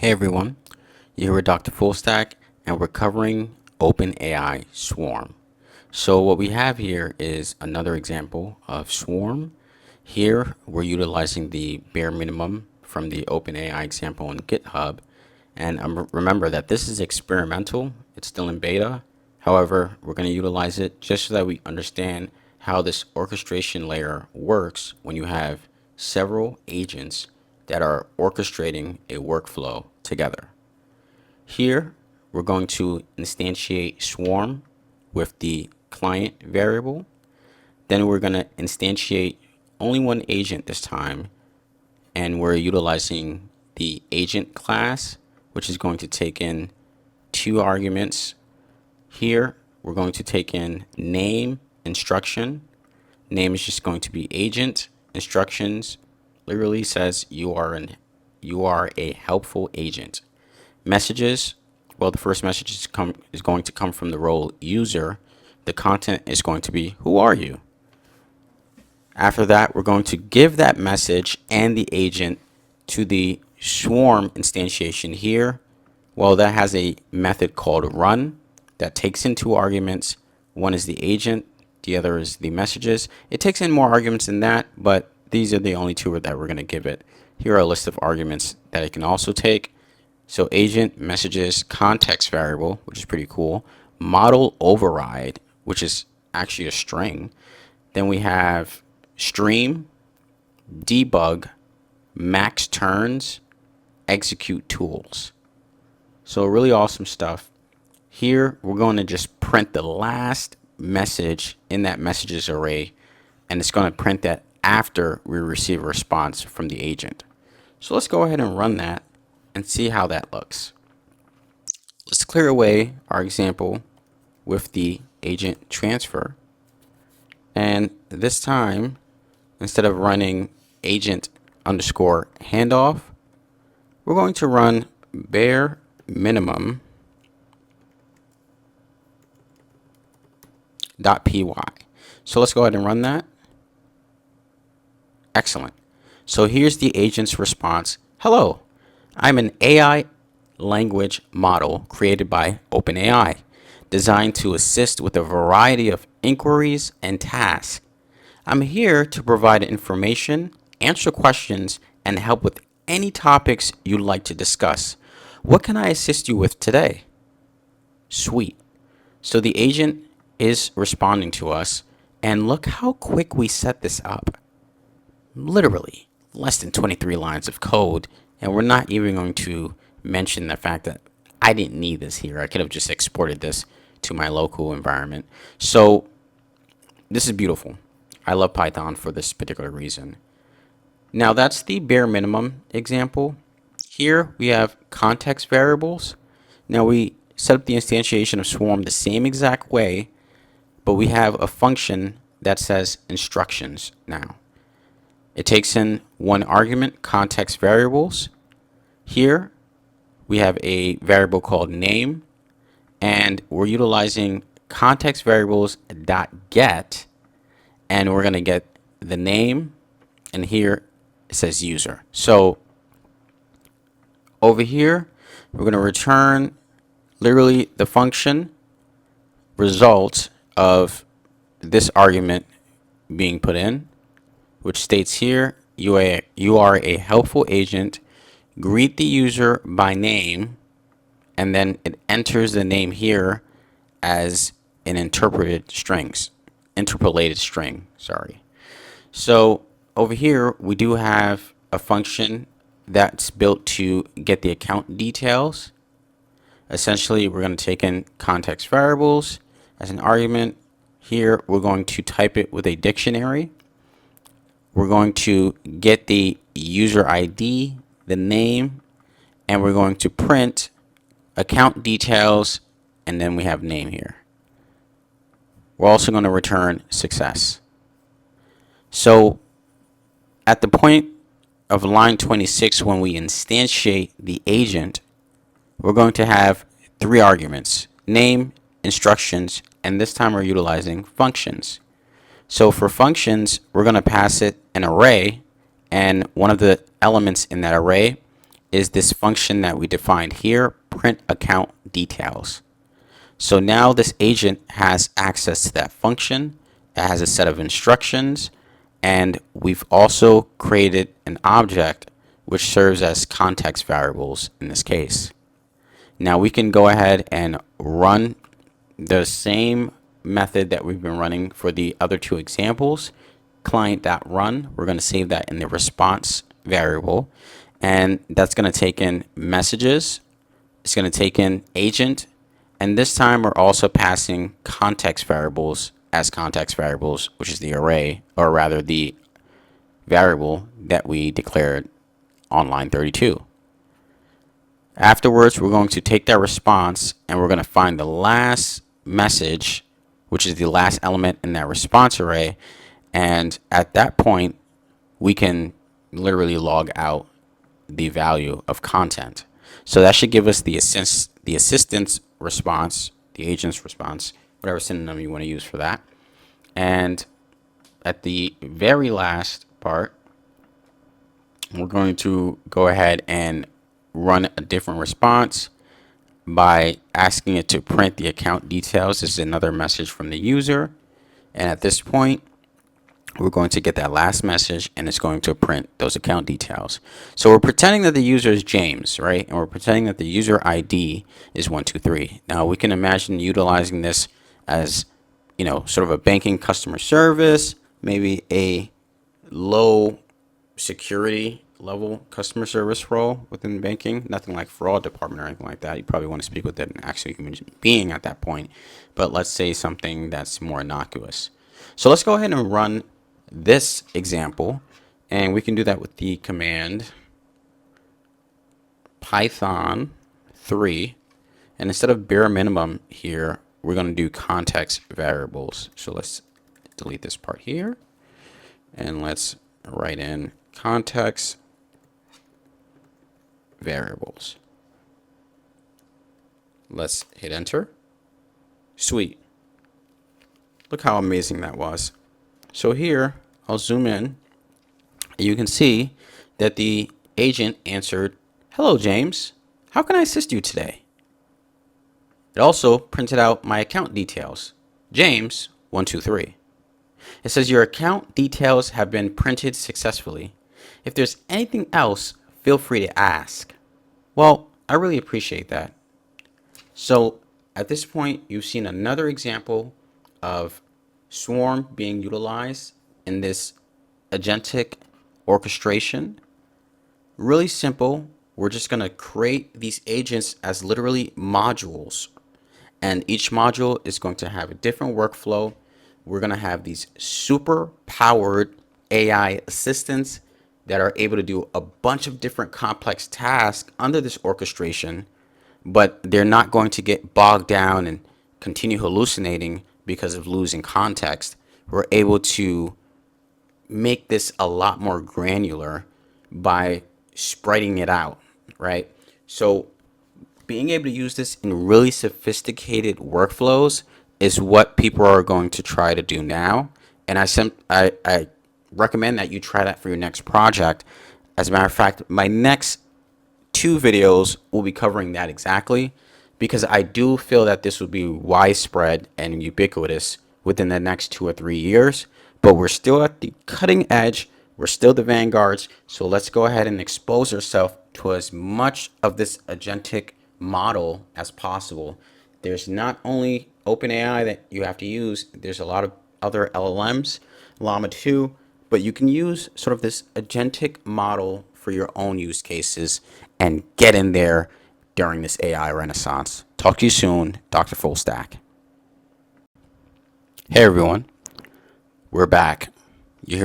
Hey everyone, you're here with Dr. Fullstack, and we're covering OpenAI Swarm. So what we have here is another example of Swarm. Here we're utilizing the bare minimum from the OpenAI example on GitHub. And remember that this is experimental, it's still in beta. However, we're going to utilize it just so that we understand how this orchestration layer works when you have several agents that are orchestrating a workflow together. Here, we're going to instantiate Swarm with the client variable. Then we're going to instantiate only one agent this time, and we're utilizing the agent class, which is going to take in two arguments. Here, we're going to take in name, instruction. Name is just going to be agent. Instructions literally says you are a helpful agent. Messages, well, the first message is going to come from the role user. The content is going to be who are you? After that, we're going to give that message and the agent to the Swarm instantiation here. Well, that has a method called run that takes in two arguments. One is the agent, the other is the messages. It takes in more arguments than that, but these are the only two that we're going to give it. Here are a list of arguments that it can also take. So agent, messages, context variable, which is pretty cool. Model override, which is actually a string. Then we have stream, debug, max turns, execute tools. So really awesome stuff. Here, we're going to just print the last message in that messages array, and it's going to print that after we receive a response from the agent. So let's go ahead and run that and see how that looks. Let's clear away our example with the agent transfer. And this time, instead of running agent underscore handoff, we're going to run bare minimum .py. So let's go ahead and run that. Excellent. So here's the agent's response. Hello, I'm an AI language model created by OpenAI, designed to assist with a variety of inquiries and tasks. I'm here to provide information, answer questions, and help with any topics you'd like to discuss. What can I assist you with today? Sweet. So the agent is responding to us, and look how quick we set this up. Literally less than 23 lines of code, and we're not even going to mention the fact that I didn't need this here. I could have just exported this to my local environment. So this is beautiful. I love Python for this particular reason. Now that's the bare minimum example. Here we have context variables. Now we set up the instantiation of Swarm the same exact way, but we have a function that says instructions now. It takes in one argument, context variables. Here we have a variable called name, and we're utilizing context variables .get, and we're going to get the name, and here it says user. So over here, we're going to return literally the function result of this argument being put in, which states here, you are a helpful agent, greet the user by name, and then it enters the name here as an interpolated string, sorry. So over here, we do have a function that's built to get the account details. Essentially, we're going to take in context variables as an argument. Here, we're going to type it with a dictionary. We're going to get the user ID, the name, and we're going to print account details, and then we have name here. We're also going to return success. So at the point of line 26, when we instantiate the agent, we're going to have three arguments: name, instructions, and this time we're utilizing functions. So for functions, we're going to pass it an array, and one of the elements in that array is this function that we defined here, print account details. So now this agent has access to that function. It has a set of instructions, and we've also created an object which serves as context variables in this case. Now we can go ahead and run the same method that we've been running for the other two examples. Client.run, we're going to save that in the response variable, and that's going to take in messages. It's going to take in agent, and this time we're also passing context variables as context variables, which is the array, or rather the variable that we declared on line 32. Afterwards, we're going to take that response and we're going to find the last message, which is the last element in that response array. And at that point, we can literally log out the value of content. So that should give us the assistant's response, the agent's response, whatever synonym you want to use for that. And at the very last part, we're going to go ahead and run a different response by asking it to print the account details. This is another message from the user. And at this point, we're going to get that last message and it's going to print those account details. So we're pretending that the user is James, right? And we're pretending that the user ID is 123. Now we can imagine utilizing this as, sort of a banking customer service, maybe a low security level customer service role within banking. Nothing like fraud department or anything like that. You probably want to speak with an actual human being at that point. But let's say something that's more innocuous. So let's go ahead and run this example, and we can do that with the command Python 3, and instead of bare minimum here, we're going to do context variables. So let's delete this part here, and let's write in context variables. Let's hit enter. Sweet. Look how amazing that was. So here, I'll zoom in. You can see that the agent answered, "Hello, James. How can I assist you today?" It also printed out my account details. James, 123. It says your account details have been printed successfully. If there's anything else, feel free to ask. Well, I really appreciate that. So at this point, you've seen another example of Swarm being utilized in this agentic orchestration. Really simple. We're just going to create these agents as literally modules, and each module is going to have a different workflow. We're going to have these super powered AI assistants that are able to do a bunch of different complex tasks under this orchestration, but they're not going to get bogged down and continue hallucinating because of losing context. We're able to make this a lot more granular by spreading it out, right? So being able to use this in really sophisticated workflows is what people are going to try to do now. And I recommend that you try that for your next project. As a matter of fact, my next 2 videos will be covering that exactly, because I do feel that this will be widespread and ubiquitous within the next 2 or 3 years. But we're still at the cutting edge. We're still the vanguards. So let's go ahead and expose ourselves to as much of this agentic model as possible. There's not only OpenAI that you have to use. There's a lot of other LLMs, Llama 2, but you can use sort of this agentic model for your own use cases and get in there during this AI renaissance. Talk to you soon, Dr. Fullstack. Hey everyone, we're back.